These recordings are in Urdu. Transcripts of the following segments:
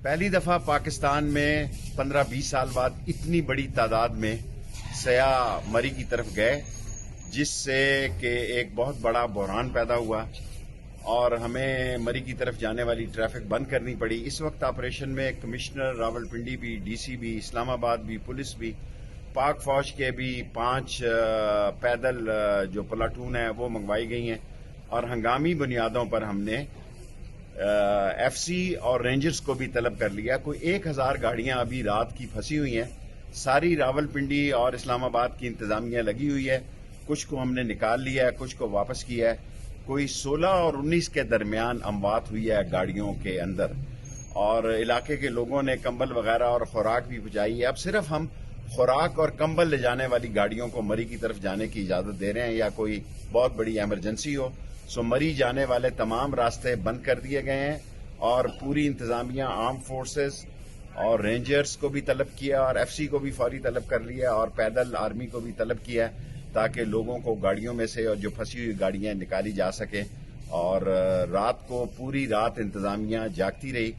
پہلی دفعہ پاکستان میں 15-20 سال بعد اتنی بڑی تعداد میں سیاح مری کی طرف گئے، جس سے کہ ایک بہت بڑا بحران پیدا ہوا اور ہمیں مری کی طرف جانے والی ٹریفک بند کرنی پڑی۔ اس وقت آپریشن میں کمشنر راولپنڈی بھی، ڈی سی بھی، اسلام آباد بھی، پولیس بھی، پاک فوج کے بھی 5 پیدل جو پلاٹون ہیں وہ منگوائی گئی ہیں، اور ہنگامی بنیادوں پر ہم نے ایف سی اور رینجرز کو بھی طلب کر لیا۔ کوئی 1000 گاڑیاں ابھی رات کی پھنسی ہوئی ہیں، ساری راولپنڈی اور اسلام آباد کی انتظامیہ لگی ہوئی ہے، کچھ کو ہم نے نکال لیا ہے، کچھ کو واپس کیا ہے۔ کوئی 16 اور 19 کے درمیان اموات ہوئی ہے گاڑیوں کے اندر، اور علاقے کے لوگوں نے کمبل وغیرہ اور خوراک بھی پہنچائی ہے۔ اب صرف ہم خوراک اور کمبل لے جانے والی گاڑیوں کو مری کی طرف جانے کی اجازت دے رہے ہیں، یا کوئی بہت بڑی ایمرجنسی ہو۔ سو مری جانے والے تمام راستے بند کر دیے گئے ہیں، اور پوری انتظامیہ آرم فورسز اور رینجرز کو بھی طلب کیا، اور ایف سی کو بھی فوری طلب کر لیا، اور پیدل آرمی کو بھی طلب کیا تاکہ لوگوں کو گاڑیوں میں سے اور جو پھنسی ہوئی گاڑیاں نکالی جا سکیں۔ اور رات کو پوری رات انتظامیہ جاگتی رہی،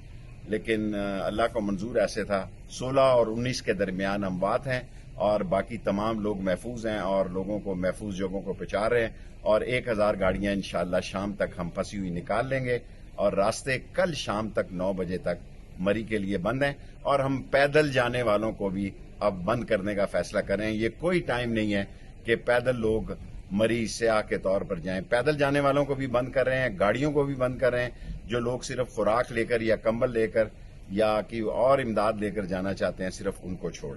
لیکن اللہ کو منظور ایسے تھا۔ 16 اور 19 کے درمیان اموات ہیں، اور باقی تمام لوگ محفوظ ہیں اور لوگوں کو محفوظ جگہوں کو پہنچا رہے ہیں، اور 1000 گاڑیاں انشاءاللہ شام تک ہم پھنسی ہوئی نکال لیں گے، اور راستے کل شام تک 9 بجے تک مری کے لیے بند ہیں، اور ہم پیدل جانے والوں کو بھی اب بند کرنے کا فیصلہ کریں۔ یہ کوئی ٹائم نہیں ہے کہ پیدل لوگ مری سیاح کے طور پر جائیں۔ پیدل جانے والوں کو بھی بند کر رہے ہیں، گاڑیوں کو بھی بند کر رہے ہیں۔ جو لوگ صرف خوراک لے کر یا کمبل لے کر یا کہ اور امداد لے کر جانا چاہتے ہیں، صرف ان کو چھوڑ